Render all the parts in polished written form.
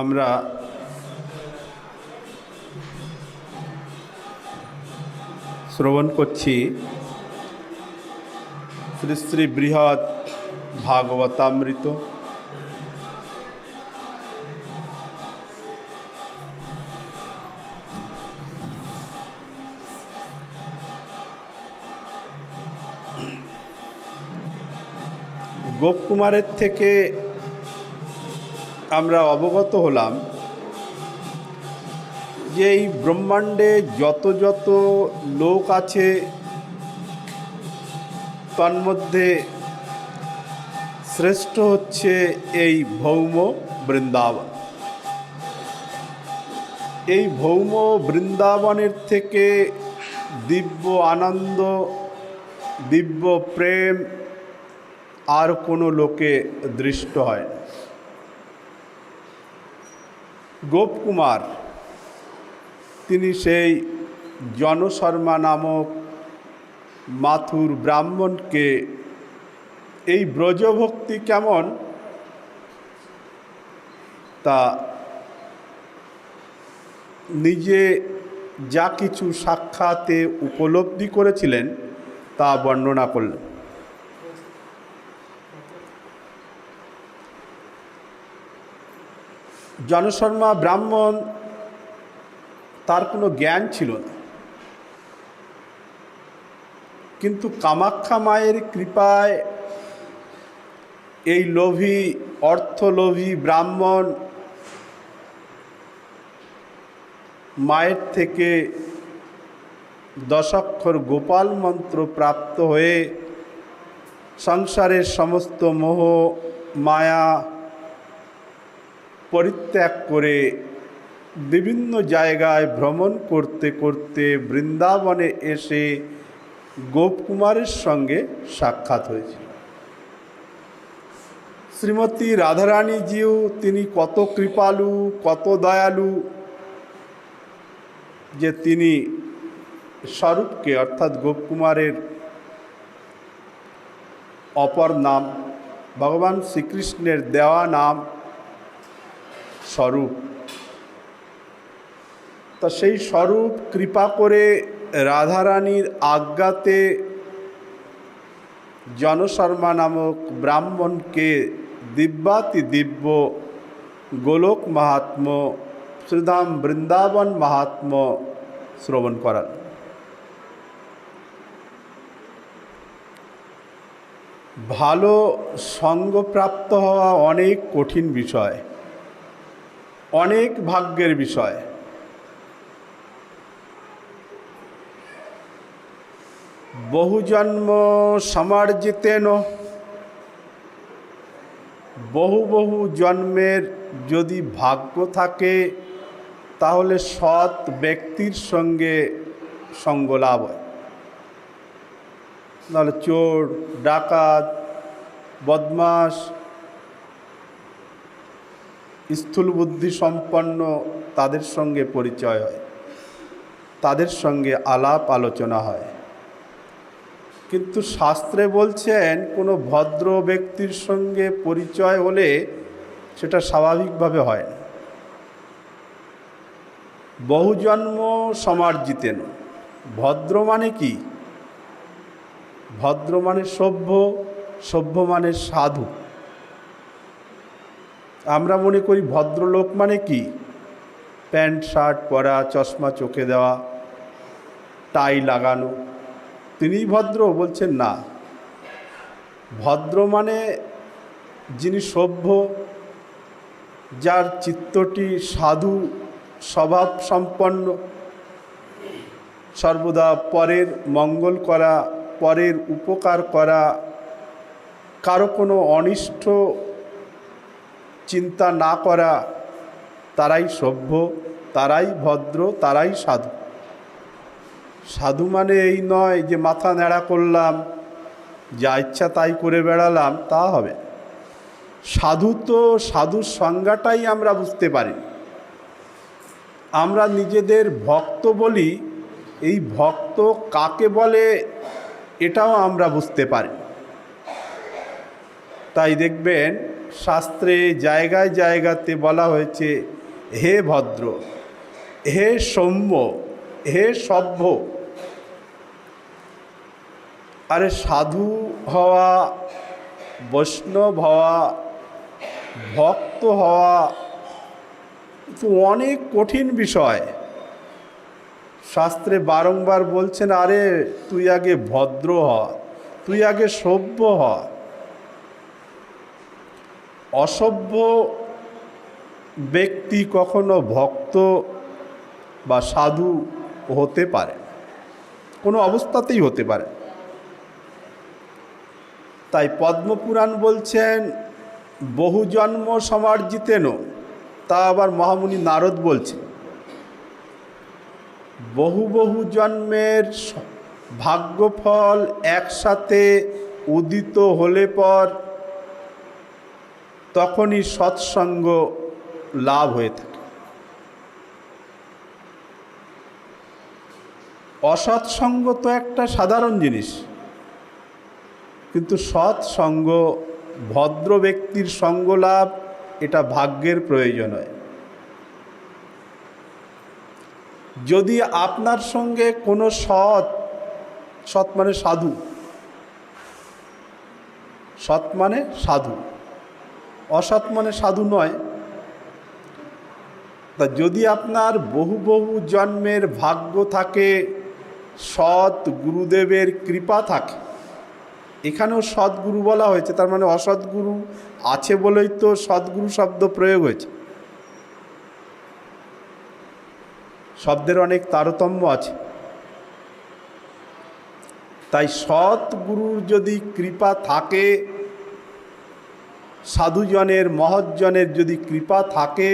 আমরা শ্রবণ করছি শ্রী শ্রী বৃহৎ ভাগবতামৃত। গোপকুমারের থেকে আমরা অবগত হলাম যে এই ব্রহ্মাণ্ডে যত যত লোক আছে তন্মধ্যে শ্রেষ্ঠ হচ্ছে এই ভৌম বৃন্দাবন। এই ভৌম বৃন্দাবনের থেকে দিব্য আনন্দ, দিব্য প্রেম আর কোনো লোকে দৃষ্ট হয় না। গোপকুমার তিনি সেই জনশর্মা নামক মাথুর ব্রাহ্মণকে এই ব্রজভক্তি কেমন তা নিজে যা কিছু সাক্ষাতে উপলব্ধি করেছিলেন তা বর্ণনা করলেন। জনশর্মা ব্রাহ্মণ, তার কোনো জ্ঞান ছিল না, কিন্তু কামাখ্যা মায়ের কৃপায় এই লোভী, অর্থলোভী ব্রাহ্মণ মায়ের থেকে 10 অক্ষর গোপাল মন্ত্র প্রাপ্ত হয়ে সংসারের সমস্ত মোহ মায়া পরিত্যাগ করে বিভিন্ন জায়গায় ভ্রমণ করতে করতে বৃন্দাবনে এসে গোপকুমারের সঙ্গে সাক্ষাৎ হয়েছিল। শ্রীমতী রাধারানীজিও তিনি কত কৃপালু, কত দয়ালু যে তিনি স্বরূপকে অর্থাৎ গোপকুমারের অপর নাম, ভগবান শ্রীকৃষ্ণের দেওয়া নাম স্বরূপ, তা সেই স্বরূপ কৃপা করে রাধারানীর আজ্ঞাতে জনশর্মা নামক ব্রাহ্মণকে দিব্যাতি দিব্য গোলক মাহাত্ম্য, শ্রীধাম বৃন্দাবন মাহাত্ম্য শ্রবণ করান। ভালো সঙ্গপ্রাপ্ত হওয়া অনেক কঠিন বিষয়, অনেক ভাগ্যের বিষয়। বহু জন্ম সমার্জিতেন, বহু বহু জন্মের যদি ভাগ্য থাকে তাহলে সৎ ব্যক্তির সঙ্গে সঙ্গ লাভ হয়। নাহলে চোর, ডাকাত, বদমাশ, স্থূল বুদ্ধি সম্পন্ন তাদের সঙ্গে পরিচয় হয়, তাদের সঙ্গে আলাপ আলোচনা হয়। কিন্তু শাস্ত্রে বলছেন কোনো ভদ্র ব্যক্তির সঙ্গে পরিচয় হলে সেটা স্বাভাবিকভাবে হয় না। বহু জন্ম সমার্জিতেন, ভদ্র মানে কি? ভদ্র মানে সভ্য, সভ্য মানে সাধু। আমরা মনে করি ভদ্রলোক মানে কি? প্যান্ট শার্ট পরা, চশমা চোখে দেওয়া, টাই লাগানো, তিনিই ভদ্র? বলছেন না। ভদ্র মানে যিনি সভ্য, যার চিত্তটি সাধু স্বভাব সম্পন্ন, সর্বদা পরের মঙ্গল করা, পরের উপকার করা, কারো কোনো অনিষ্ট চিন্তা না করা, তারাই সভ্য, তারাই ভদ্র, তারাই সাধু। সাধু মানে এই নয় যে মাথা ন্যাড়া করলাম, যা ইচ্ছা তাই করে বেড়ালাম, তা হবে। সাধু তো সাধুর সংজ্ঞাটাই আমরা বুঝতে পারি। আমরা নিজেদের ভক্ত বলি, এই ভক্ত কাকে বলে এটাও আমরা বুঝতে পারি। তাই দেখবেন শাস্ত্রে জায়গায় জায়গাতে বলা হয়েছে হে ভদ্র, হে সৌম্য, হে সভ্য। আরে সাধু হওয়া, বৈষ্ণব হওয়া, ভক্ত হওয়া তো অনেক কঠিন বিষয়। শাস্ত্রে বারংবার বলছেন, আরে তুই আগে ভদ্র হ, তুই আগে সভ্য হ। অসভ্য ব্যক্তি কখনো ভক্ত বা সাধু হতে পারে, কোনো অবস্থাতেই হতে পারে। তাই পদ্মপুরাণ বলছেন বহু জন্ম সমার্জিতেন, তা আবার মহামুনি নারদ বলছেন বহু বহু জন্মের ভাগ্যফল একসাথে উদিত হলে পর তখনই সৎসঙ্গ লাভ হয়ে থাকে। অসৎসঙ্গ তো একটা সাধারণ জিনিস, কিন্তু সৎসঙ্গ, ভদ্র ব্যক্তির সঙ্গ লাভ, এটা ভাগ্যের প্রয়োজন হয়। যদি আপনার সঙ্গে কোনো সৎ মানে সাধু, সৎ মানে সাধু, অসৎ মানে সাধু নয়, তা যদি আপনার বহু বহু জন্মের ভাগ্য থাকে, সৎ গুরুদেবের কৃপা থাকে, এখানেও সদ্গুরু বলা হয়েছে, তার মানে অসৎগুরু আছে বলেই তো সদ্গুরু শব্দ প্রয়োগ হয়েছে। শব্দের অনেক তারতম্য আছে। তাই সৎগুরুর যদি কৃপা থাকে, সাধুজনের, মহৎজনের যদি কৃপা থাকে,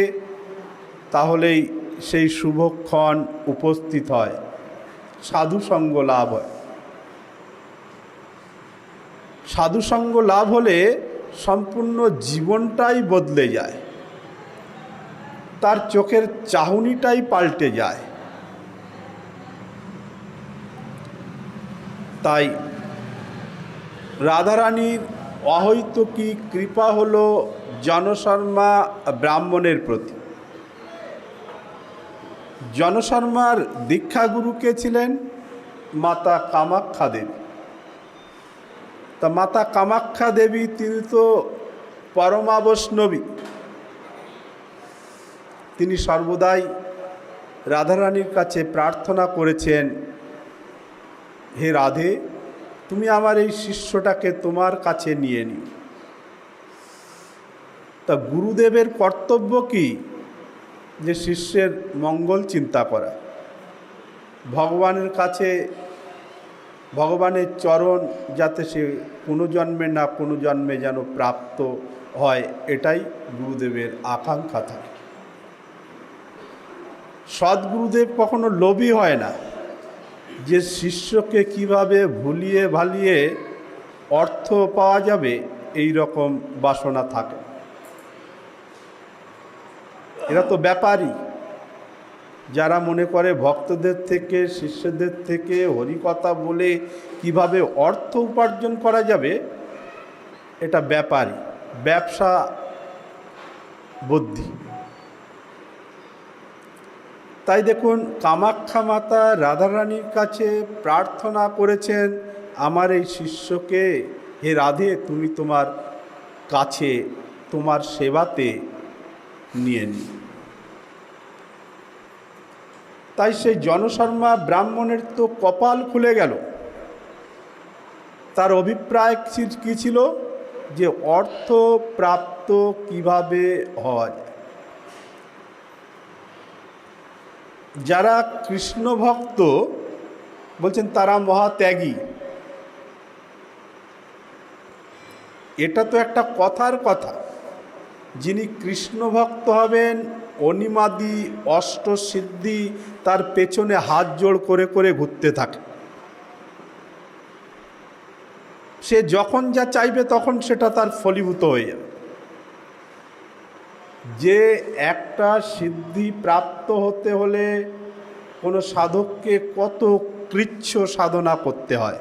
তাহলেই সেই শুভক্ষণ উপস্থিত হয়, সাধুসঙ্গ লাভ হয়। সাধুসঙ্গ লাভ হলে সম্পূর্ণ জীবনটাই বদলে যায়, তার চোখের চাহনিটাই পাল্টে যায়। তাই রাধারানীর অহৈতুকী কৃপা হলো জনশর্মা ব্রাহ্মণের প্রতি। জনশর্মার দীক্ষাগুরু কে ছিলেন? মাতা কামাখ্যা দেবী। তা মাতা কামাখ্যা দেবী তিনি তো পরমা বৈষ্ণবী, তিনি সর্বদাই রাধারানীর কাছে প্রার্থনা করেছেন, হে রাধে, তুমি আমার এই শিষ্যটাকে তোমার কাছে নিয়ে নিও। তা গুরুদেবের কর্তব্য কি? যে শিষ্যের মঙ্গল চিন্তা করা, ভগবানের কাছে, ভগবানের চরণ যাতে সে কোনো জন্মে না কোনো জন্মে যেন প্রাপ্ত হয়, এটাই গুরুদেবের আকাঙ্ক্ষা থাকে। সদ্গুরুদেব কখনো লোভী হয় না, যে শিষ্যকে কিভাবে ভুলিয়ে ভালিয়ে অর্থ পাওয়া যাবে এই রকম বাসনা থাকে। এরা তো ব্যাপারী, যারা মনে করে ভক্তদের থেকে, শিষ্যদের থেকে হরিকথা বলে কিভাবে অর্থ উপার্জন করা যাবে, এটা ব্যাপারী, ব্যবসা বুদ্ধি। তাই দেখুন, কামাখ্যা মাতা রাধারানীর কাছে প্রার্থনা করেছেন, আমার এই শিষ্যকে হে রাধে তুমি তোমার কাছে, তোমার সেবাতে নিয়ে নি। তাই সেই জনশর্মা ব্রাহ্মণের তো কপাল খুলে গেল। তার অভিপ্রায় কী ছিল? যে অর্থ প্রাপ্ত কিভাবে হয়। যারা কৃষ্ণ ভক্ত বলছেন তারা মহাত্যাগী, এটা তো একটা কথার কথা। যিনি কৃষ্ণ ভক্ত হবেন, অনিমাদি অষ্টসিদ্ধি তার পেছনে হাত জোড় করে করে ঘুরতে থাকে। সে যখন যা চাইবে তখন সেটা তার ফলীভূত হয়ে যাবে। যে একটা সিদ্ধি প্রাপ্ত হতে হলে কোনো সাধককে কত কৃচ্ছ সাধনা করতে হয়।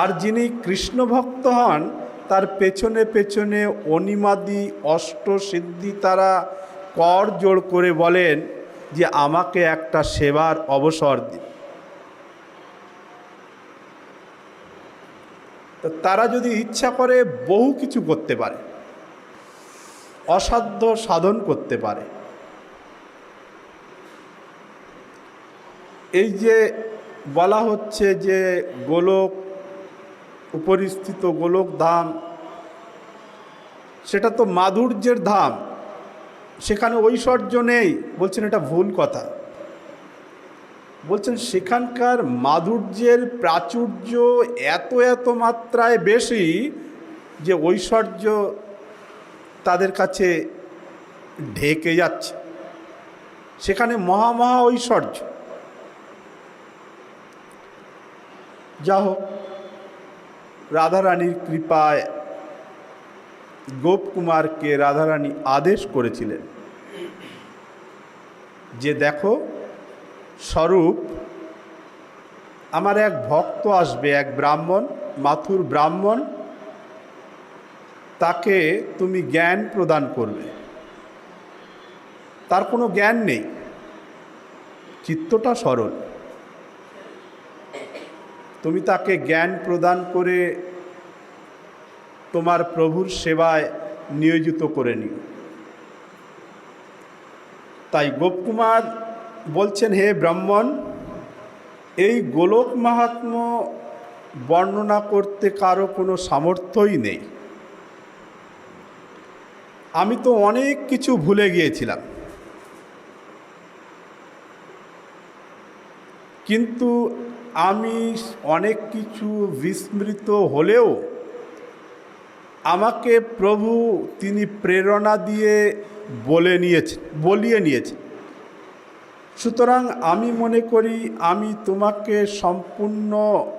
আর যিনি কৃষ্ণ ভক্ত হন তার পেছনে পেছনে অনিমাদি অষ্টসিদ্ধি তারা কর জোড় করে বলেন যে আমাকে একটা সেবার অবসর দিন। তো তারা যদি ইচ্ছা করে বহু কিছু করতে পারে, অসাধ্য সাধন করতে পারে। এই যে বলা হচ্ছে যে গোলক উপরিস্থিত গোলক ধাম, সেটা তো মাধুর্যের ধাম, সেখানে ঐশ্বর্য নেই। বলছেন এটা ভুল কথা। বলছেন সেখানকার মাধুর্যের প্রাচুর্য এত এত মাত্রায় বেশি যে ঐশ্বর্য তাদের কাছে ঢেকে যাচ্ছে। সেখানে মহা ঐশ্বর্য। যা হোক, রাধারানীর কৃপায় গোপকুমারকে রাধারানী আদেশ করেছিলেন যে দেখো স্বরূপ, আমার এক ভক্ত আসবে, এক ব্রাহ্মণ, মাথুর ব্রাহ্মণ, তাকে তুমি জ্ঞান প্রদান করবে। তার কোনো জ্ঞান নেই, চিত্তটা সরল, তুমি তাকে জ্ঞান প্রদান করে তোমার প্রভুর সেবায় নিয়োজিত করে নিও। তাই গোপকুমার বলছেন, হে ব্রাহ্মণ, এই গোলক মাহাত্ম্য বর্ণনা করতে কারো কোনো সামর্থ্যই নেই। আমি তো অনেক কিছু ভুলে গিয়েছিলাম, কিন্তু আমি অনেক কিছু বিস্মৃত হলেও আমাকে প্রভু তিনি প্রেরণা দিয়ে বলিয়ে নিয়েছেন। সুতরাং আমি মনে করি আমি তোমাকে সম্পূর্ণভাবেই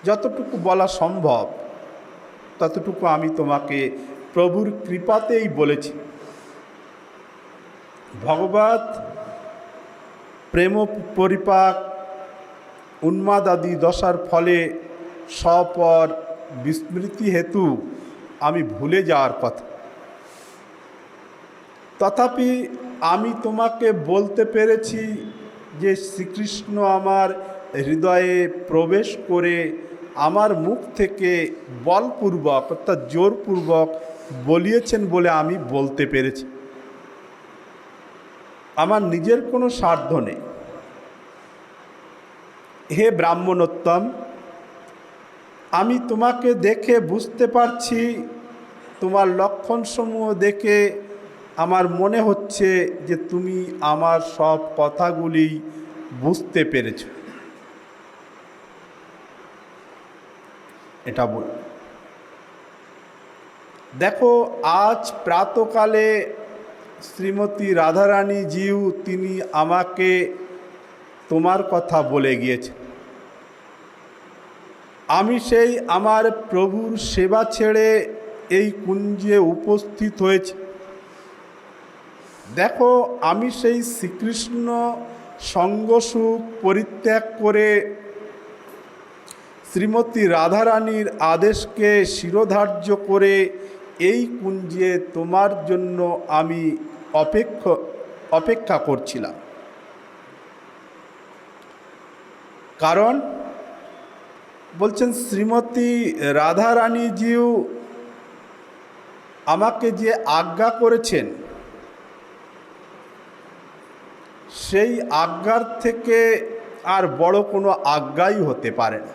যতটুকু বলা সম্ভব ততটুকু আমি তোমাকে প্রভুর কৃপাতেই বলেছি। ভগবত প্রেম পরিপাক উন্মাদ আদি দশার ফলে স্বপর বিস্মৃতি হেতু আমি ভুলে যাওয়ার কথা। তথাপি আমি তোমাকে বলতে পেরেছি যে শ্রীকৃষ্ণ আমার হৃদয়ে প্রবেশ করে আমার মুখ থেকে বলপূর্বক অর্থাৎ জোরপূর্বক বলিয়েছেন বলে আমি বলতে পেরেছি। আমার নিজের কোনো স্বার্থ নেই। হে ব্রাহ্মণোত্তম, আমি তোমাকে দেখে বুঝতে পারছি, তোমার লক্ষণসমূহ দেখে আমার মনে হচ্ছে যে তুমি আমার সব কথাগুলি বুঝতে পেরেছ। এটা বল। দেখো, আজ প্রাতকালে শ্রীমতী রাধারানী জিউ তিনি আমাকে তোমার কথা বলে গিয়েছে। আমি সেই আমার প্রভুর সেবা ছেড়ে এই কুঞ্জে উপস্থিত হয়েছি। দেখো, আমি সেই শ্রীকৃষ্ণ সঙ্গসুখ পরিত্যাগ করে শ্রীমতী রাধারানীর আদেশকে শিরোধার্য করে এই কুঞ্জে তোমার জন্য আমি অপেক্ষা করছিলাম। কারণ বলছেন শ্রীমতী রাধারানীজিও আমাকে যে আজ্ঞা করেছেন সেই আজ্ঞার থেকে আর বড় কোনো আজ্ঞাই হতে পারে না।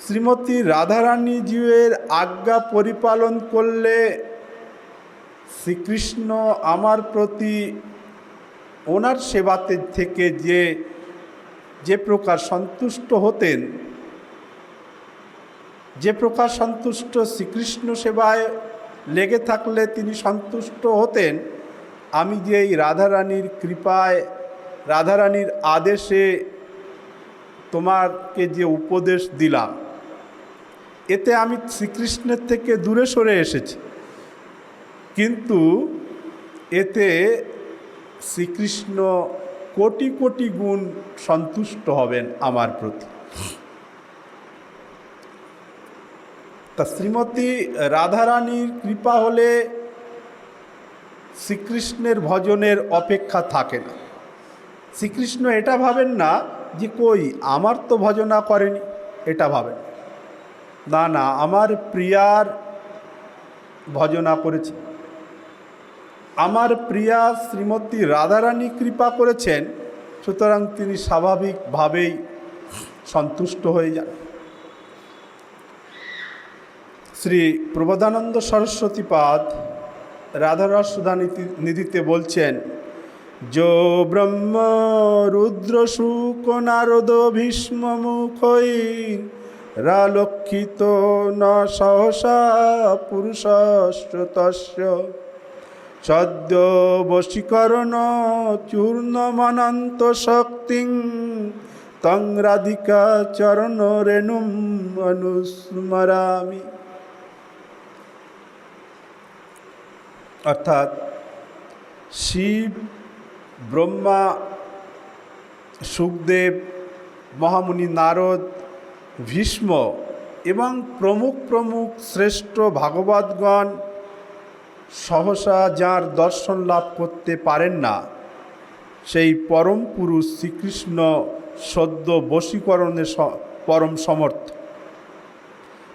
শ্রীমতী রাধারানীজিউয়ের আজ্ঞা পরিপালন করলে শ্রীকৃষ্ণ আমার প্রতি ওনার সেবাতে থেকে যে প্রকার সন্তুষ্ট হতেন, যে প্রকার সন্তুষ্ট শ্রীকৃষ্ণ সেবায় লেগে থাকলে তিনি সন্তুষ্ট হতেন, আমি যে এই রাধারানীর কৃপায় রাধারানীর আদেশে তোমাকে যে উপদেশ দিলাম, এতে আমি শ্রীকৃষ্ণের থেকে দূরে সরে এসেছি, কিন্তু এতে শ্রীকৃষ্ণ কোটি কোটি গুণ সন্তুষ্ট হবেন আমার প্রতি। তা শ্রীমতী রাধারানীর কৃপা হলে শ্রীকৃষ্ণের ভজনের অপেক্ষা থাকে না। শ্রীকৃষ্ণ এটা ভাবেন না যে কই আমার তো ভজনা করেনি, এটা ভাবেন না, না আমার প্রিয়ার ভজনা করেছে, আমার প্রিয়া শ্রীমতী রাধারানী কৃপা করেছেন, সুতরাং তিনি স্বাভাবিকভাবেই সন্তুষ্ট হয়ে যান। শ্রী প্রবোধানন্দ সরস্বতীপাদ রাধারস সুধা নিধিতে বলছেন, যো ব্রহ্ম রুদ্র শুক নারদ ভীষ্ম মুখৈরালক্ষিত ন সহসা পুরুষশ্রুতস্য সদ্য বশীকরণ চূর্ণমনন্ত শক্তিং তং রাধিকা চরণ রেণুম অনুস্মরামি। অর্থাৎ শিব, ব্রহ্মা, শুকদেব, মহামুনি নারদ, ভীষ্ম এবং প্রমুখ প্রমুখ শ্রেষ্ঠ ভাগবতগণ সহসা যার দর্শন লাভ করতে পারেন না, সেই পরম পুরুষ শ্রীকৃষ্ণ সদ্য বশীকরণে পরম সমর্থ।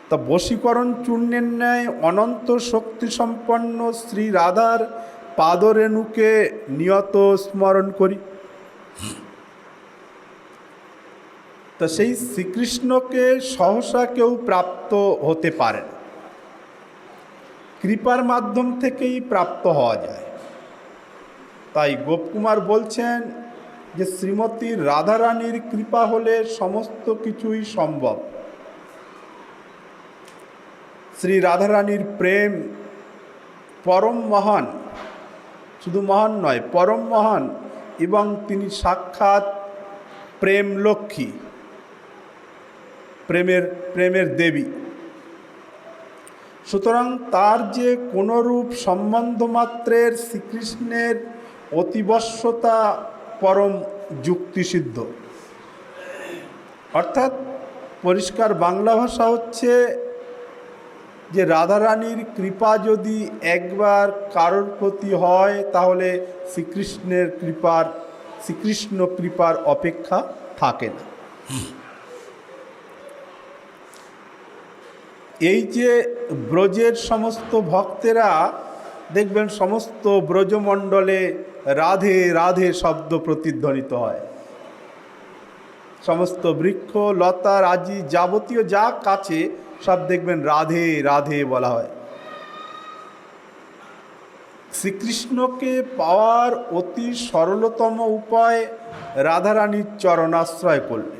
তা বশীকরণ চূর্ণের ন্যায় অনন্ত শক্তিসম্পন্ন শ্রী রাধার পাদরেণুকে নিয়ত স্মরণ করি। তা সেই শ্রীকৃষ্ণকে সহসা কেউ প্রাপ্ত হতে পারে না, কৃপার মাধ্যম থেকেই প্রাপ্ত হওয়া যায়। তাই গোপকুমার বলছেন যে শ্রীমতী রাধারানীর কৃপা হলে সমস্ত কিছুই সম্ভব। শ্রী রাধারানীর প্রেম পরম মহান, শুধু মহান নয় পরম মহান, এবং তিনি সাক্ষাৎ প্রেম লক্ষ্মী, প্রেমের দেবী। সুতরাং তার যে কোনরূপ সম্বন্ধ মাত্রের শ্রীকৃষ্ণের অতিবশ্যতা পরম যুক্তিসিদ্ধ। অর্থাৎ পরিষ্কার বাংলা ভাষা হচ্ছে যে রাধারানীর কৃপা যদি একবার কারোর প্রতি হয় তাহলে শ্রীকৃষ্ণ কৃপার অপেক্ষা থাকে না। এই যে ব্রজের সমস্ত ভক্তেরা দেখবেন সমস্ত ব্রজমণ্ডলে রাধে রাধে শব্দ প্রতিধ্বনিত হয়। সমস্ত বৃক্ষ লতা রাজি যাবতীয় যা কাছে সব দেখবেন রাধে রাধে বলা হয়। শ্রীকৃষ্ণকে পাওয়ার অতি সরলতম উপায় রাধারানীর চরণাশ্রয় করলে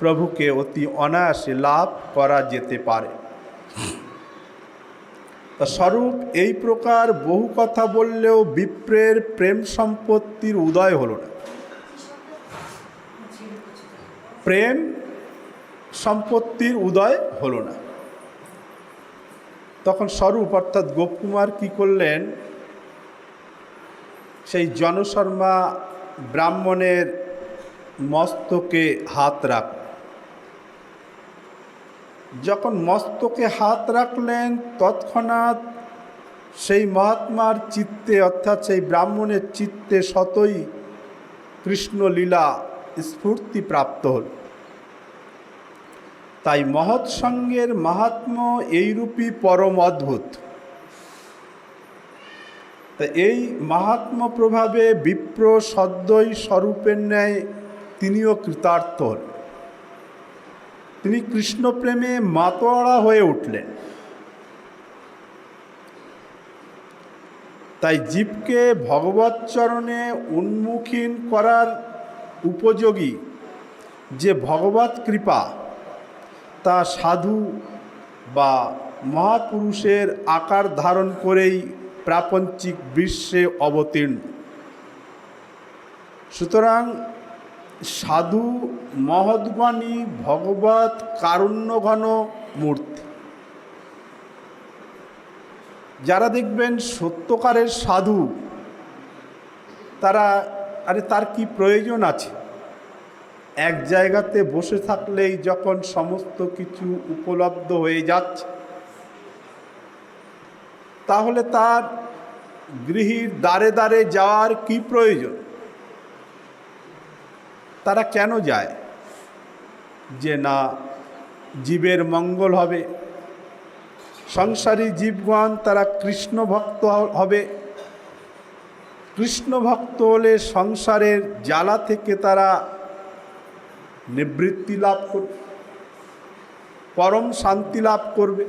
প্রভুকে অতি অনায়াসে লাভ করা যেতে পারে। তা স্বরূপ এই প্রকার বহু কথা বললেও বিপ্রের প্রেম সম্পত্তির উদয় হল না। প্রেম সম্পত্তির উদয় হল না। তখন স্বরূপ অর্থাৎ গোপকুমার কি করলেন, সেই জনশর্মা ব্রাহ্মণের মস্তকে হাত রাখ। যখন মস্তকে হাত রাখলেন তৎক্ষণাৎ সেই মহাত্মার চিত্তে অর্থাৎ সেই ব্রাহ্মণের চিত্তে সতই কৃষ্ণলীলা স্ফূর্তি প্রাপ্ত হল। তাই মহৎ সঙ্গের মাহাত্ম্য এইরূপই পরম অদ্ভুত। তা এই মাহাত্ম্য প্রভাবে বিপ্র সদ্যই স্বরূপের ন্যায় তিনিও কৃতার্থ হলেন। তিনি কৃষ্ণপ্রেমে মাতোয়ারা হয়ে উঠলেন। তাই জীবকে ভগবৎচরণে উন্মুখীন করার উপযোগী যে ভগবৎ কৃপা তা সাধু বা মহাপুরুষের আকার ধারণ করেই প্রাপঞ্চিক বিশ্বে অবতীর্ণ। সুতরাং সাধু মহৎগণই ভগবৎ কারুণ্যঘন মূর্তি। যারা দেখবেন সত্যকারের সাধু, তারা আরে তার কি প্রয়োজন আছে? এক জায়গাতে বসে থাকলেই যখন সমস্ত কিছু উপলব্ধ হয়ে যাচ্ছে, তাহলে তার গৃহীর দ্বারে দ্বারে যাওয়ার কি প্রয়োজন? তারা কেন যায়? যে না, জীবের মঙ্গল হবে, সংসারী জীবগণ তারা কৃষ্ণ ভক্ত হবে, কৃষ্ণ ভক্ত হলে সংসারের জ্বালা থেকে তারা নিবৃত্তি লাভ করবে, পরম শান্তি লাভ করবে।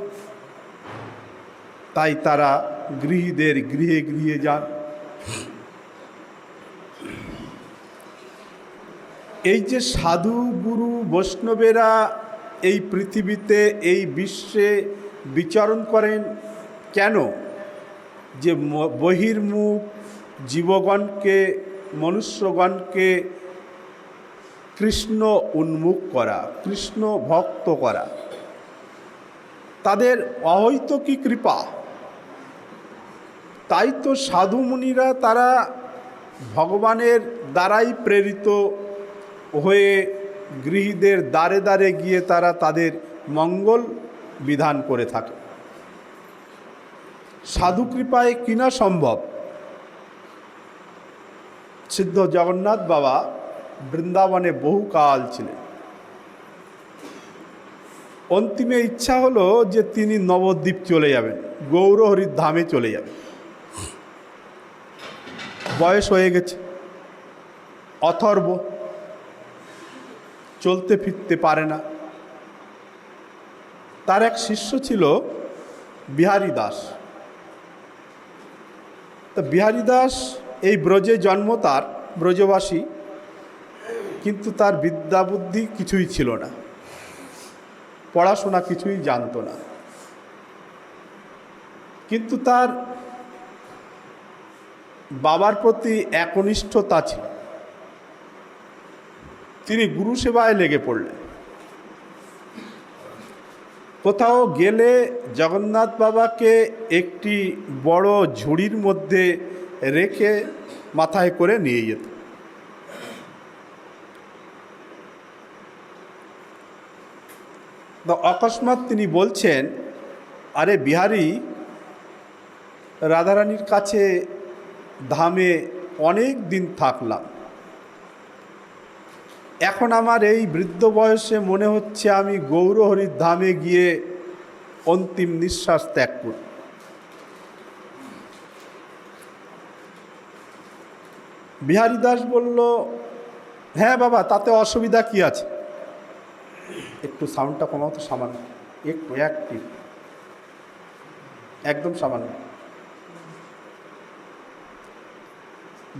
তাই তারা গৃহীদের গৃহে গৃহে যান। এই যে সাধু গুরু বৈষ্ণবেরা এই পৃথিবীতে, এই বিশ্বে বিচরণ করেন কেন? যে বহির্মুখ জীবগণকে, মনুষ্যগণকে কৃষ্ণ উন্মুখ করা, কৃষ্ণ ভক্ত করা। তাদের অহৈতুকী কৃপা। তাই তো সাধু মুনিরা তারা ভগবানের দ্বারাই প্রেরিত হয়ে গৃহীদের দ্বারে দ্বারে গিয়ে তারা তাদের মঙ্গল বিধান করে থাকে। সাধু কৃপায় কিনা সম্ভব। সিদ্ধ জগন্নাথ বাবা বৃন্দাবনে বহুকাল ছিলেন। অন্তিমে ইচ্ছা হলো যে তিনি নবদ্বীপ চলে যাবেন, গৌরহরির ধামে চলে যাবেন। বয়স হয়ে গেছে, অথর্ব, চলতে ফিরতে পারে না। তার এক শিষ্য ছিল বিহারী দাস। তা বিহারী দাস এই ব্রজে জন্ম, তার ব্রজবাসী, কিন্তু তার বিদ্যা বুদ্ধি কিছুই ছিল না, পড়াশোনা কিছুই জানতো না। কিন্তু তার বাবার প্রতি একনিষ্ঠতা ছিল। তিনি গুরু সেবায় লেগে পড়লেন। কোথাও গেলে জগন্নাথ বাবাকে একটি বড় ঝুড়ির মধ্যে রেখে মাথায় করে নিয়ে যেত। অকস্মাৎ তিনি বলছেন, আরে বিহারী, রাধারানীর কাছে ধামে অনেক দিন থাকলাম, এখন আমার এই বৃদ্ধ বয়সে মনে হচ্ছে আমি গৌরহরির ধামে গিয়ে অন্তিম নিঃশ্বাস ত্যাগ করব। বিহারী দাস বলল, হ্যাঁ বাবা, তাতে অসুবিধা কি আছে? একটু সাউন্ডটা কমাও তো, সামান্য একটু, একদম সামান্য।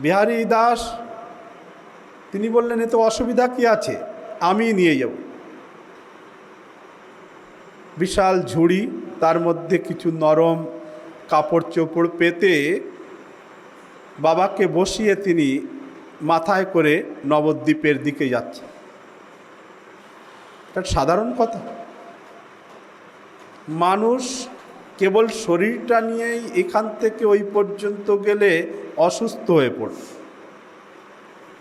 বিহারী দাস তিনি বললেন, এতে অসুবিধা কি আছে, আমি নিয়ে যাব। বিশাল ঝুড়ি, তার মধ্যে কিছু নরম কাপড় চোপড় পেতে বাবাকে বসিয়ে তিনি মাথায় করে নবদ্বীপের দিকে যাচ্ছে। এটা সাধারণ কথা। মানুষ কেবল শরীরটা নিয়েই এখান থেকে ওই পর্যন্ত গেলে অসুস্থ হয়ে পড়ে,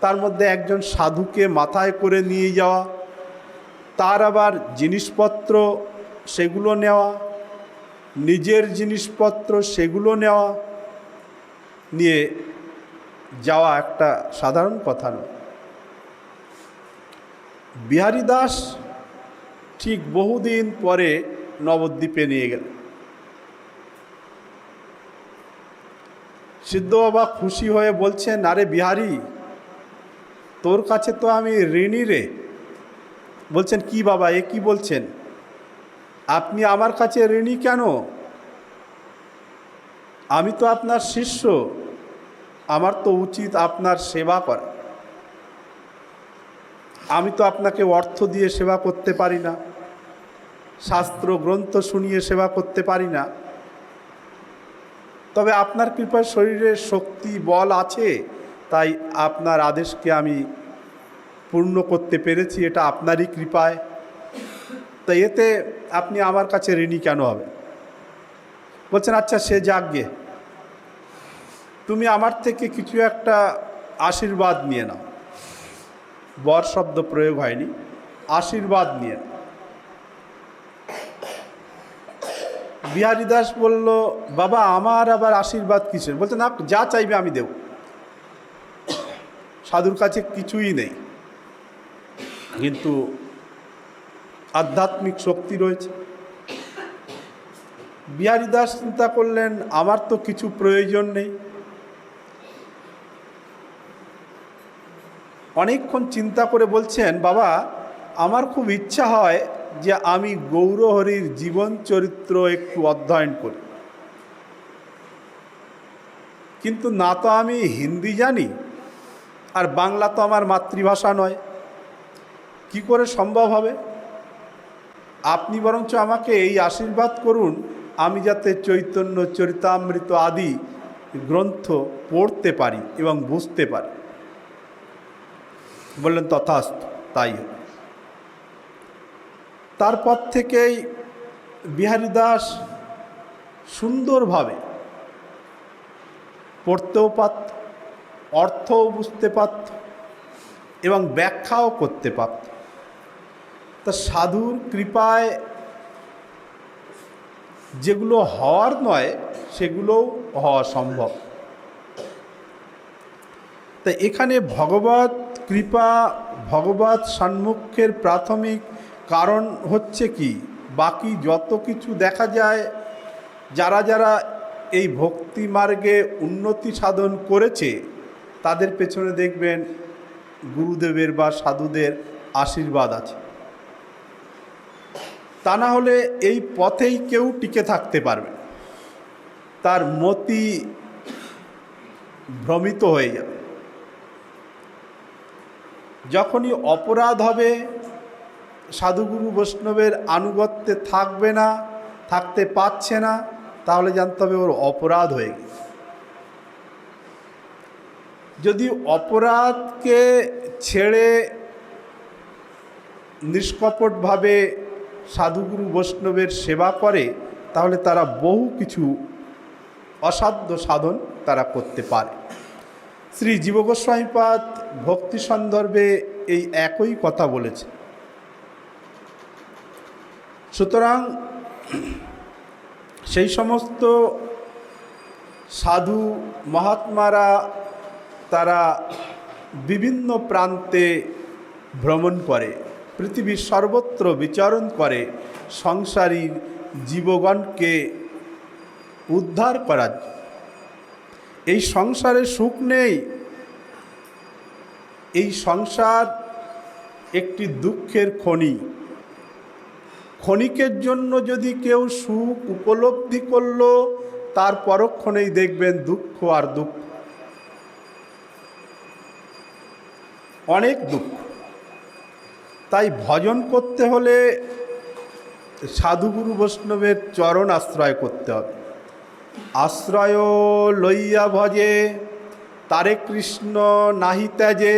তার মধ্যে একজন সাধুকে মাথায় করে নিয়ে যাওয়া, তার আবার জিনিসপত্র সেগুলো নেওয়া, নিজের জিনিসপত্র সেগুলো নেওয়া, নিয়ে যাওয়া একটা সাধারণ কথা নয়। বিহারী দাস ঠিক বহুদিন পরে নবদ্বীপে নিয়ে গেলেন। সিদ্ধ বাবা খুশি হয়ে বলছেন, আরে বিহারী, তোর কাছে তো আমি ঋণী রে। বলছেন, কি বাবা, এ কি বলছেন? আপনি আমার কাছে ঋণী কেন? আমি তো আপনার শিষ্য, আমার তো উচিত আপনার সেবা করা। আমি তো আপনাকে অর্থ দিয়ে সেবা করতে পারি না, শাস্ত্র গ্রন্থ শুনিয়ে সেবা করতে পারি না। তবে আপনার কৃপায় শরীরে শক্তি বল আছে, তাই আপনার আদেশকে আমি পূর্ণ করতে পেরেছি, এটা আপনারই কৃপায়। তাই এতে আপনি আমার কাছে ঋণী কেন হবে? বলছেন, আচ্ছা সে যাক গে, তুমি আমার থেকে কিছু একটা আশীর্বাদ নিয়ে নাও। বর শব্দ প্রয়োগ হয়নি, আশীর্বাদ নিয়ে নাও। বিহারী দাস বলল, বাবা আমার আবার আশীর্বাদ কিসের? বলতে না, যা চাইবে আমি দেব। সাধুর কাছে কিছুই নেই, কিন্তু আধ্যাত্মিক শক্তি রয়েছে। বিহারী দাস চিন্তা করলেন, আমার তো কিছু প্রয়োজন নেই। অনেকক্ষণ চিন্তা করে বলছেন, বাবা আমার খুব ইচ্ছা হয় যে আমি গৌরহরির জীবন চরিত্র একটু অধ্যয়ন করি, কিন্তু না তো আমি হিন্দি জানি, আর বাংলা তো আমার মাতৃভাষা নয়, কি করে সম্ভব হবে? আপনি বরঞ্চ আমাকে এই আশীর্বাদ করুন, আমি যাতে চৈতন্য চরিতামৃত আদি গ্রন্থ পড়তে পারি এবং বুঝতে পারি। বললেন, তথাস্তু, তাই হবে। তারপর থেকেই বিহারী দাস সুন্দরভাবে পড়তেও পারত, অর্থও বুঝতে পারত এবং ব্যাখ্যাও করতে পারত। তা সাধুর কৃপায় যেগুলো হওয়ার নয় সেগুলোও হওয়া সম্ভব। তা এখানে ভগবত কৃপা, ভগবত সম্মুখের প্রাথমিক কারণ হচ্ছে কি, বাকি যত কিছু দেখা যায়, যারা যারা এই ভক্তি মার্গে উন্নতি সাধন করেছে তাদের পেছনে দেখবেন গুরুদেবের বা সাধুদের আশীর্বাদ আছে। তা না হলে এই পথেই কেউ টিকে থাকতে পারবে, তার মতি ভ্রমিত হয়ে যাবে। যখনই অপরাধ হবে, সাধুগুরু বৈষ্ণবের আনুগত্যে থাকবে না, থাকতে পারছে না, তাহলে জানতে হবে ওর অপরাধ হয়ে গেছে। যদি অপরাধকে ছেড়ে নিষ্কপটভাবে সাধুগুরু বৈষ্ণবের সেবা করে, তাহলে তারা বহু কিছু অসাধ্য সাধন তারা করতে পারে। শ্রী জীবগোস্বামীপাদ ভক্তি সন্দর্ভে এই একই কথা বলেছে। সুতরাং সেই সমস্ত সাধু মহাত্মারা তারা বিভিন্ন প্রান্তে ভ্রমণ করে, পৃথিবীর সর্বত্র বিচরণ করে সংসারী জীবগণকে উদ্ধার করার। এই সংসারে সুখ নেই, এই সংসার একটি দুঃখের খনি। ক্ষণিকের জন্য যদি কেউ সুখ উপলব্ধি করল, তার পরক্ষণেই দেখবেন দুঃখ আর দুঃখ, অনেক দুঃখ। তাই ভজন করতে হলে সাধুগুরু বৈষ্ণবের চরণ আশ্রয় করতে হবে। আশ্রয় লইয়া ভজে তারে কৃষ্ণ নাহি ত্যাজে,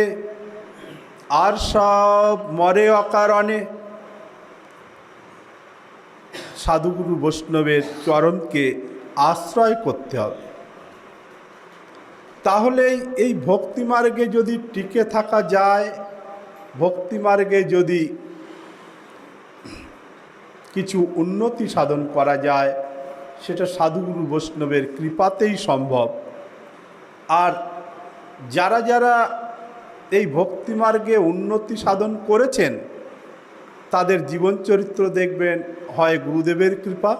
আর সব মরে অকারণে। সাধুগুরু বৈষ্ণবের চরণকে আশ্রয় করতে হবে। তাহলেই এই ভক্তিমার্গে যদি টিকে থাকা যায়, ভক্তিমার্গে যদি কিছু উন্নতি সাধন করা যায়, সেটা সাধুগুরু বৈষ্ণবের কৃপাতেই সম্ভব। আর যারা যারা এই ভক্তিমার্গে উন্নতি সাধন করেছেন, তাদের জীবন চরিত্র দেখবেন হয় গুরুদেবের কৃপা,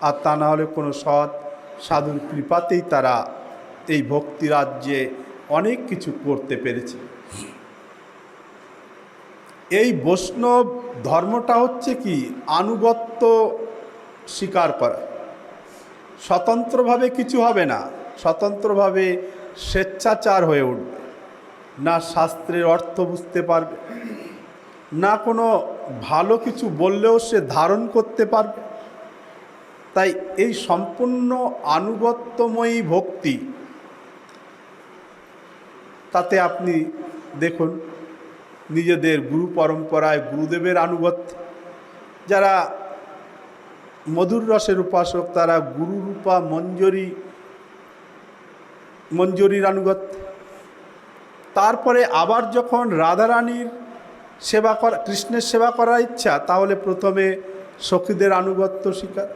আর তা না হলে কোনো সৎ সাধুর কৃপাতেই তারা এই ভক্তি রাজ্যে অনেক কিছু করতে পেরেছে। এই বৈষ্ণব ধর্মটা হচ্ছে কি, আনুগত্য স্বীকার করা। স্বতন্ত্রভাবে কিছু হবে না, স্বতন্ত্রভাবে স্বেচ্ছাচার হয়ে উঠবে না, শাস্ত্রের অর্থ বুঝতে পারবে না, কোনো ভালো কিছু বললেও সে ধারণ করতে পারবে। তাই এই সম্পূর্ণ আনুগত্যময়ী ভক্তি, তাতে আপনি দেখুন নিজেদের গুরু পরম্পরায় গুরুদেবের আনুগত্য, যারা মধুর রসের উপাসক তারা গুরুরূপা মঞ্জরীর আনুগত্য, তারপরে আবার যখন রাধারানীর সেবা করা, কৃষ্ণের সেবা করার ইচ্ছা, তাহলে প্রথমে সখীদের আনুগত্য স্বীকার,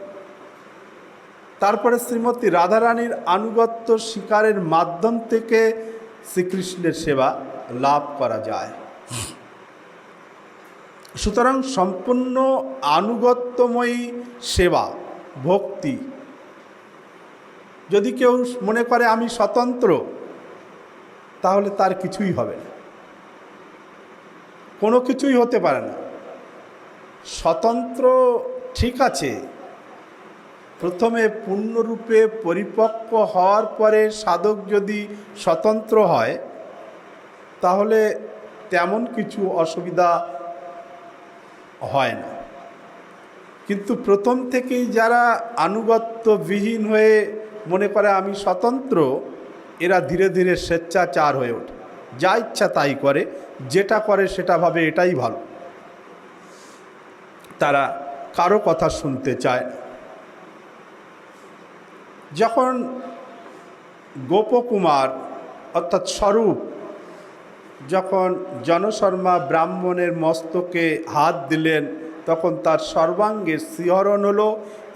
তারপরে শ্রীমতী রাধারানীর আনুগত্য স্বীকারের মাধ্যম থেকে শ্রীকৃষ্ণের সেবা লাভ করা যায়। সুতরাং সম্পূর্ণ আনুগত্যময়ী সেবা ভক্তি। যদি কেউ মনে করে আমি স্বতন্ত্র, তাহলে তার কিছুই হবে না, কোনো কিছুই হতে পারে না। স্বতন্ত্র ঠিক আছে, প্রথমে পূর্ণরূপে পরিপক্ক হওয়ার পরে সাধক যদি স্বতন্ত্র হয়, তাহলে তেমন কিছু অসুবিধা হয় না। কিন্তু প্রথম থেকেই যারা আনুগত্যবিহীন হয়ে মনে করে আমি স্বতন্ত্র, এরা ধীরে ধীরে স্বেচ্ছাচার হয়ে ওঠে, যা ইচ্ছা তাই করে, যেটা করে সেটা ভাবে এটাই ভালো, তারা কারো কথা শুনতে চায় না। যখন গোপকুমার অর্থাৎ স্বরূপ যখন জনশর্মা ব্রাহ্মণের মস্তকে হাত দিলেন, তখন তার সর্বাঙ্গে শিহরণ হলো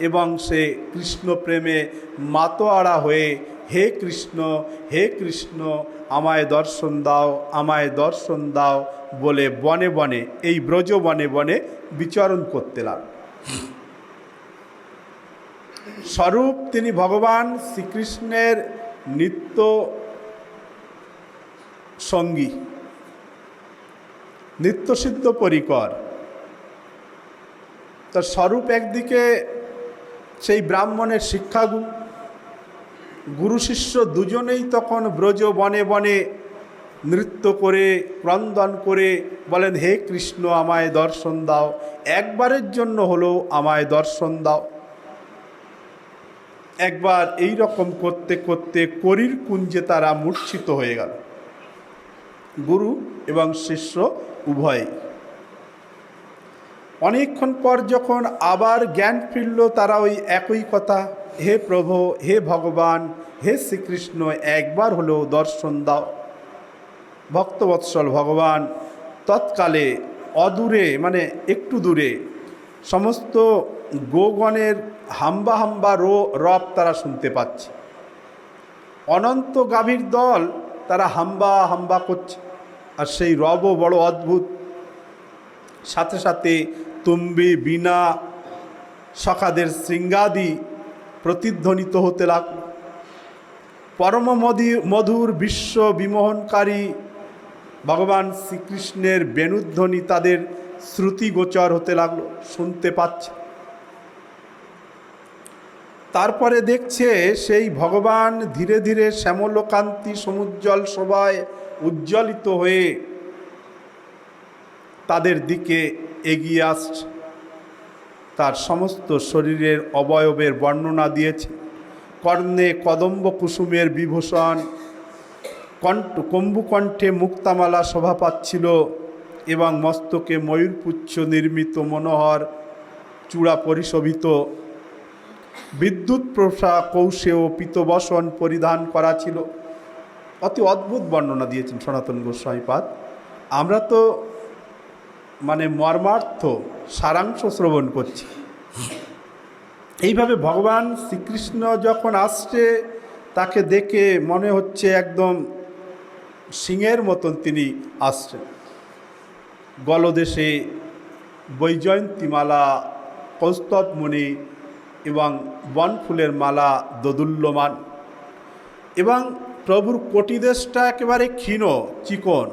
এবং সে কৃষ্ণ প্রেমে মাতোয়ারা হয়ে হে কৃষ্ণ আমায় দর্শন দাও, আমায় দর্শন দাও বলে বনে বনে, এই ব্রজ বনে বনে বিচরণ করতে লাগল। স্বরূপ তিনি ভগবান শ্রীকৃষ্ণের নিত্য সঙ্গী, নিত্যসিদ্ধ পরিকর। তার স্বরূপ একদিকে সেই ব্রাহ্মণের শিক্ষাগুরু, গুরু শিষ্য দুজনেই তখন ব্রজ বনে বনে নৃত্য করে ক্রন্দন করে বলেন হে কৃষ্ণ আমায় দর্শন দাও, একবারের জন্য হলেও আমায় দর্শন দাও। একবার এই রকম করতে করতে করির কুঞ্জে তারা মূর্ছিত হয়ে গেল, গুরু এবং শিষ্য উভয়ই। অনেকক্ষণ পর যখন আবার জ্ঞান ফিরল, তারা ওই একই কথা, হে প্রভু, হে ভগবান, হে শ্রীকৃষ্ণ একবার হলেও দর্শন দাও। ভক্তবৎসল ভগবান তৎকালে অদূরে মানে একটু দূরে সমস্ত গোগণের হাম্বা হাম্বা রব তারা শুনতে পাচ্ছে। অনন্ত গাভীর দল তারা হাম্বা হাম্বা করছে, আর সেই রবও বড় অদ্ভুত। সাথে সাথে তুম্বি বীণা সখাদের শৃঙ্গাদি প্রতিধ্বনিত হতে লাগল। পরম মধুর বিশ্ব বিমোহনকারী ভগবান শ্রীকৃষ্ণের বেণুধ্বনি তাদের শ্রুতিগোচর হতে লাগলো, শুনতে পাচ্ছে। তারপরে দেখছে সেই ভগবান ধীরে ধীরে শ্যামলকান্তি সমুজ্জ্বল শোভায় উজ্জ্বলিত হয়ে তাদের দিকে এগিয়ে আসছে। তার সমস্ত শরীরের অবয়বের বর্ণনা দিয়েছে। কর্ণে কদম্ব কুসুমের বিভূষণ, কম্বুকণ্ঠে মুক্তামালা শোভা পাচ্ছিল এবং মস্তকে ময়ূরপুচ্ছ নির্মিত মনোহর চূড়া পরিশোভিত, বিদ্যুৎ প্রসা কৌশেয় পীতবসন পরিধান করা ছিল। অতি অদ্ভুত বর্ণনা দিয়েছেন সনাতন গোস্বামীপাদ। আমরা তো মানে মর্মার্থ সারাংশ শ্রবণ করছি। এইভাবে ভগবান শ্রীকৃষ্ণ যখন আসছে, তাকে দেখে মনে হচ্ছে একদম সিংহের মতন তিনি আসছেন। গলদেশে বৈজয়ন্তীমালা, কৌস্তবমণি এবং বনফুলের মালা দোদুল্যমান, এবং প্রভুর কোটিদেশটা একেবারে ক্ষীণ চিকন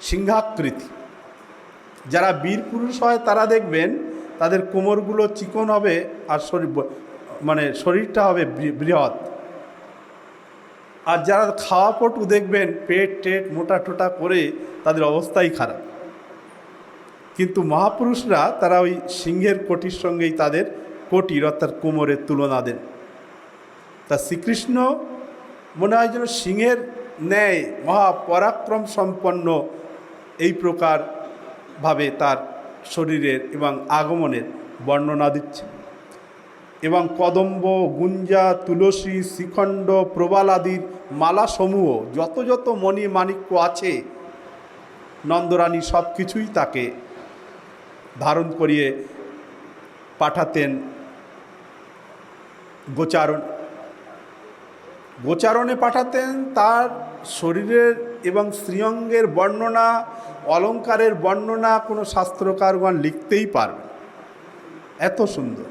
সিংহাকৃতি। যারা বীর পুরুষ হয় তারা দেখবেন তাদের কোমরগুলো চিকন হবে আর শরীরটা হবে বৃহৎ। আর যারা খাওয়া পটু দেখবেন পেট টেট মোটা টোটা করে তাদের অবস্থাই খারাপ। কিন্তু মহাপুরুষরা তারা ওই সিংহের কোটির সঙ্গেই তাদের কোটির অর্থাৎ কোমরের তুলনা দেন। তা শ্রীকৃষ্ণ মনে হয় যেন সিংহের ন্যায় মহাপরাক্রম সম্পন্ন, এই প্রকার ভাবে তার শরীরের এবং আগমনের বর্ণনা দিচ্ছে। এবং কদম্ব, গুঞ্জা, তুলসী, শ্রীখণ্ড, প্রবাল আদির মালাসমূহ যত যত মণি মাণিক্য আছে নন্দরানী সব কিছুই তাকে ধারণ করিয়ে পাঠাতেন গোচারণে পাঠাতেন। তার শরীরের এবং শ্রীঅঙ্গের বর্ণনা, অলঙ্কারের বর্ণনা কোনো শাস্ত্রকারগণ লিখতেই পারবে, এত সুন্দর।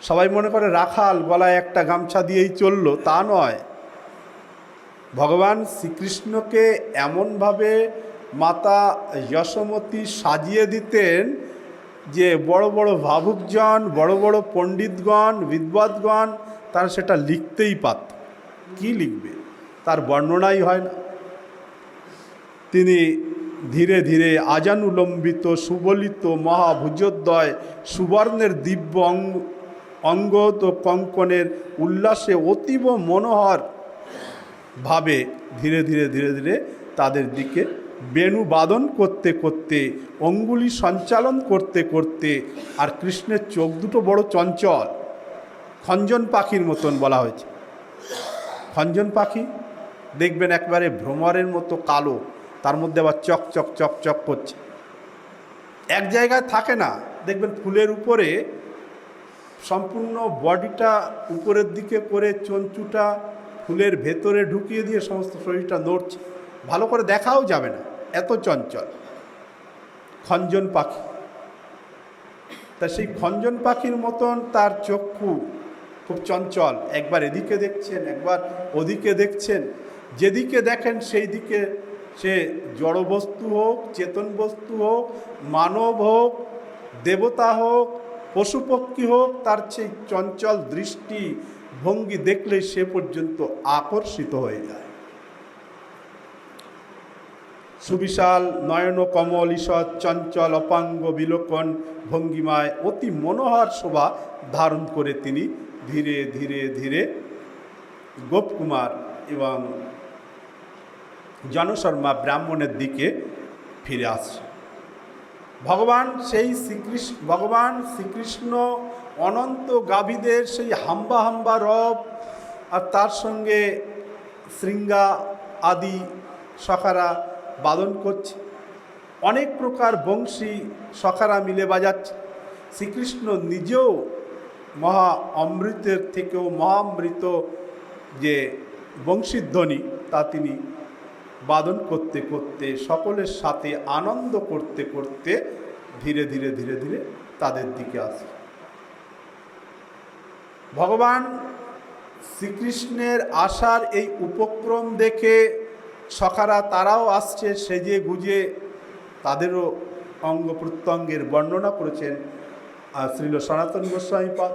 সবাই মনে করে রাখাল গলায় একটা গামছা দিয়েই চলল, তা নয়। ভগবান শ্রীকৃষ্ণকে এমনভাবে মাতা যশোমতী সাজিয়ে দিতেন যে বড় বড় ভাবুকজন, বড় বড় পণ্ডিতগণ, বিদ্বৎগণ তারা সেটা লিখতেই পারত। কি লিখবে, তার বর্ণনাই হয় না। তিনি ধীরে ধীরে আজানুলম্বিত সুবলিত মহাভুজোদ্দয় সুবর্ণের দিব্য অঙ্গত কঙ্কনের উল্লাসে অতীব মনোহর ভাবে ধীরে ধীরে ধীরে ধীরে তাদের দিকে বেণু বাদন করতে করতে, অঙ্গুলি সঞ্চালন করতে করতে, আর কৃষ্ণের চোখ দুটো বড় চঞ্চল, খঞ্জন পাখির মতন বলা হয়েছে। খঞ্জন পাখি দেখবেন একবারে ভ্রমরের মতো কালো, তার মধ্যে আবার চক চক চক চক করছে, এক জায়গায় থাকে না। দেখবেন ফুলের উপরে সম্পূর্ণ বডিটা উপরের দিকে করে চঞ্চুটা ফুলের ভেতরে ঢুকিয়ে দিয়ে সমস্ত শরীরটা নড়ছে, ভালো করে দেখাও যাবে না, এত চঞ্চল খঞ্জন পাখি। তা সেই খঞ্জন পাখির মতন তার চক্ষু খুব চঞ্চল, একবার এদিকে দেখছেন, একবার ওদিকে দেখছেন। যেদিকে দেখেন সেই দিকে সে জড় বস্তু হোক, চেতন বস্তু হোক, মানব হোক, দেবতা হোক, পশুপক্ষী হোক, তার সেই চঞ্চল দৃষ্টি ভঙ্গি দেখলে সে পর্যন্ত আকর্ষিত হয়ে যায়। সুবিশাল নয়ন কমল ঈষৎ চঞ্চল অপাঙ্গ বিলোকন ভঙ্গিমায় অতি মনোহর শোভা ধারণ করে তিনি ধীরে ধীরে ধীরে গোপকুমার এবং জনশর্মা ব্রাহ্মণের দিকে ফিরে আসছে। ভগবান শ্রীকৃষ্ণ অনন্ত গাভীদের সেই হাম্বা হাম্বা রব, আর তার সঙ্গে শৃঙ্গা আদি সখারা বাদন করছে, অনেক প্রকার বংশী সখারা মিলে বাজাচ্ছে। শ্রীকৃষ্ণ নিজেও মহা অমৃতের থেকেও মহামৃত যে বংশীধ্বনি তা তিনি বাদন করতে করতে, সকলের সাথে আনন্দ করতে করতে ধীরে ধীরে ধীরে ধীরে তাদের দিকে আসে। ভগবান শ্রীকৃষ্ণের আসার এই উপক্রম দেখে সখারা তারাও আসছে সেজে গুজে, তাদেরও অঙ্গ প্রত্যঙ্গের বর্ণনা করেছেন শ্রীল সনাতন গোস্বামী পাদ।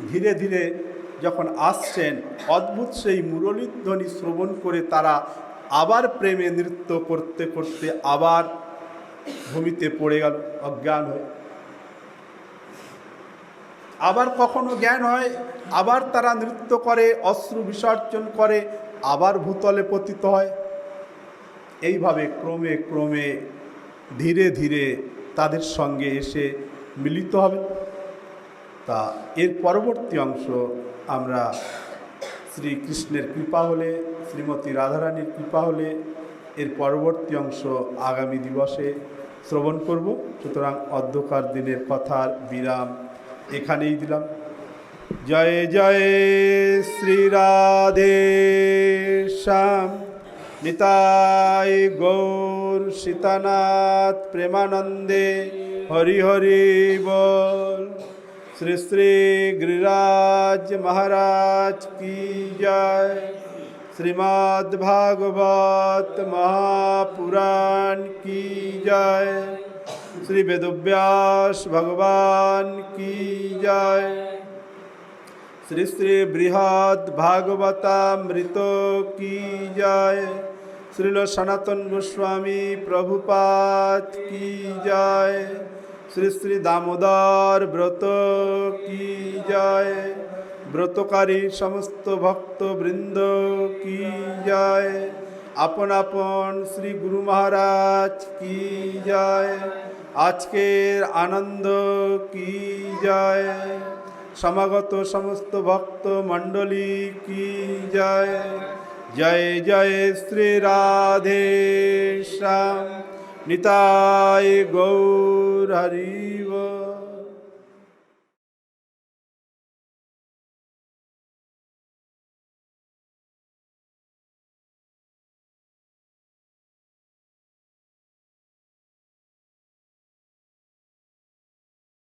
ধীরে ধীরে যখন আসছেন, অদ্ভুত সেই মুরলীধ্বনি শ্রবণ করে তারা আবার প্রেমে নৃত্য করতে করতে আবার ভূমিতে পড়ে গেল অজ্ঞান হয়ে। আবার কখনো জ্ঞান হয়, আবার তারা নৃত্য করে, অশ্রু বিসর্জন করে, আবার ভূতলে পতিত হয়। এইভাবে ক্রমে ক্রমে ধীরে ধীরে তাদের সঙ্গে এসে মিলিত হবে। তা এর পরবর্তী অংশ আমরা শ্রীকৃষ্ণের কৃপা হলে, শ্রীমতী রাধারানীর কৃপা হলে এর পরবর্তী অংশ আগামী দিবসে শ্রবণ করব। সুতরাং অধ্যকার দিনের কথার বিরাম এখানেই দিলাম। জয় জয় শ্রী রাধে শ্যাম, নিতাই গৌর সীতানাথ প্রেমানন্দে, হরি হরি বল। শ্রী শ্রী गिरिराज महाराज की जय। श्रीमद् भागवत महापुराण की जय। श्री वेदव्यास भगवान की जय। श्री श्री बृहद भागवतामृत की जय। श्रील सनातन गोस्वामी प्रभुपाद की जय। श्री श्री दामोदर व्रत की जय। व्रतकारी समस्त भक्त वृंद की जय। अपन अपन श्री गुरु महाराज की जय। আজকের আনন্দ কি জয়, সমাগত সমস্ত ভক্ত মণ্ডলী কি জয়। জয় জয় শ্রী রাধে শ্যাম, নিতাই গৌর হরি বল।